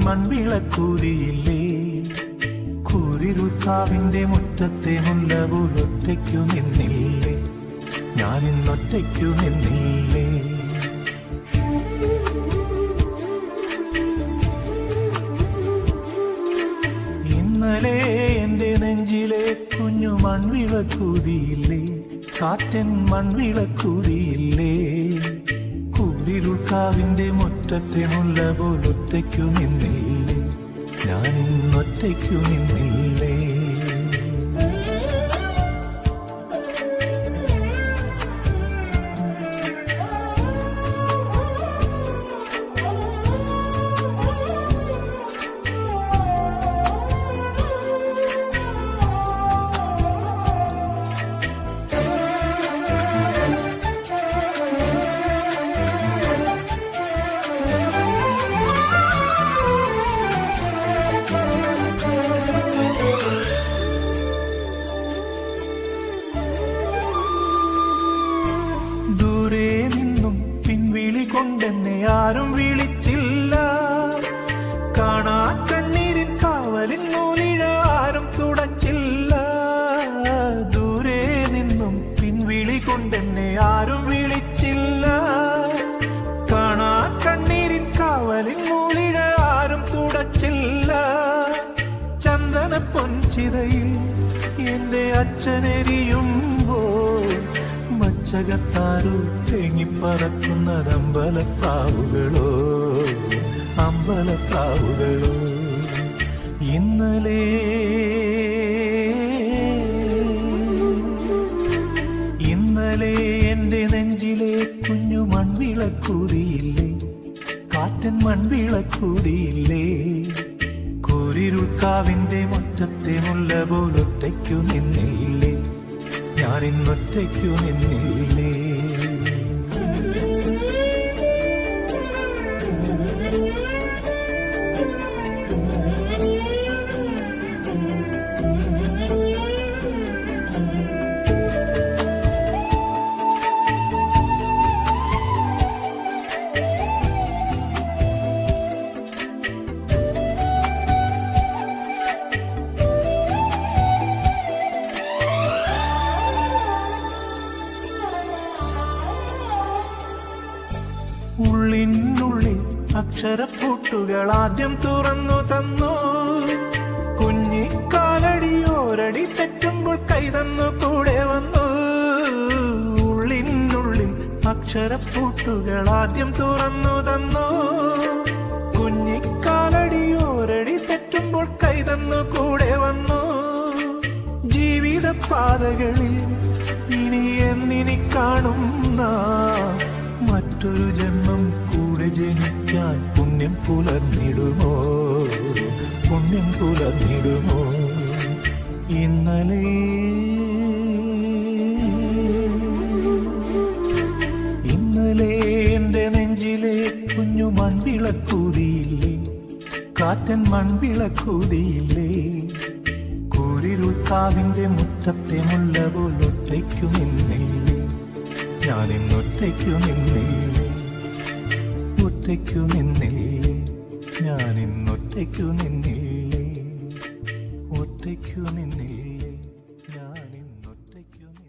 മൺവിളക്കൂതിയില്ലേ? കൂരിരുൾക്കാവിന്റെ മുറ്റത്തെ മുല്ല പോലൊറ്റയ്ക്കു നിന്നില്ലേ? ഞാനിന്നൊറ്റയ്ക്കു നിന്നില്ലേ? ഇന്നലെ എന്റെ നെഞ്ചിലെ കുഞ്ഞു മൺവിളക്കൂതിയില്ലേ? കാറ്റൻ മൺവിളക്കൂതിയില്ലേ? കൂരിരുൾക്കാവിന്റെ മുറ്റത്തെ മുല്ല പോലൊറ്റയ്ക്കു നിന്നില്ലേ? ഞാനിന്നൊറ്റയ്ക്കു നിന്നില്ലേ? ദൂരെ നിന്നും പിൻവിളി കൊണ്ടെന്നെ ആരും വിളിച്ചില്ല. കാണാ കണ്ണീരിൻ കാവലിൻ നൂലിഴ ആരും തുടച്ചില്ല. ദൂരെ നിന്നും പിൻവിളി കൊണ്ടെന്നെ ആരും വിളിച്ചില്ല. കാണാ കണ്ണീരിൻ കാവലിൻ നൂലിഴ ആരും തുടച്ചില്ല. ചന്ദന പൊൻചിതയിൽ എന്റെ അച്ഛനെരിയുമ്പോൾ മച്ചകത്താരോ തേങ്ങിപ്പറക്കുന്നത് അമ്പലപ്രാവുകളോ, അമ്പലപ്രാവുകളോ. ഇന്നലെ എന്റെ നെഞ്ചിലെ കുഞ്ഞു മൺവിളക്കൂതിയില്ലേ? കാറ്റൻ മൺവിളക്കൂതിയില്ലേ? കൂരിരുൾക്കാവിന്റെ മുറ്റത്തെ മുല്ല പോലൊറ്റയ്ക്കു നിന്നില്ലേ? ഞാനിന്നൊറ്റയ്ക്കു നിന്നില്ലേ? ഉള്ളിനുള്ളിൽ അക്ഷരപ്പൂട്ടുകൾ ആദ്യം തുറന്നു തന്നു. കുഞ്ഞിക്കാലടിയോരടി തെറ്റുമ്പോൾ കൈതന്നു കൂടെ വന്നു. ഉള്ളിനുള്ളിൽ അക്ഷരപ്പൂട്ടുകൾ ആദ്യം തുറന്നു തന്നു. കുഞ്ഞിക്കാലടിയോരടി തെറ്റുമ്പോൾ കൈതന്നു കൂടെ വന്നു. ജീവിത പാതകളിൽ ഇനി എന്നിനി കാണും മറ്റൊരു ജന്മം കൂടെ ജനിക്കാൻ പുണ്യം പുലർന്നിടുമോ, പുണ്യം പുലർന്നിടുമോ? ഇന്നലെ എന്റെ നെഞ്ചിലെ കുഞ്ഞു മൺവിളക്കൂതിയില്ലേ? കാറ്റൻ മൺവിളക്കൂതിയില്ലേ? കൂരിരുൾക്കാവിന്റെ മുറ്റത്തെ മുല്ല പോലൊറ്റയ്ക്കു നിന്നില്ലേ? ഞാനിന്നൊറ്റയ്ക്കു നിന്നില്ലേ? ഒറ്റയ്ക്കു നിന്നില്ലേ? ഞാനിന്നൊറ്റയ്ക്കു നിന്നില്ലേ? ഒറ്റയ്ക്കു നിന്നില്ലേ?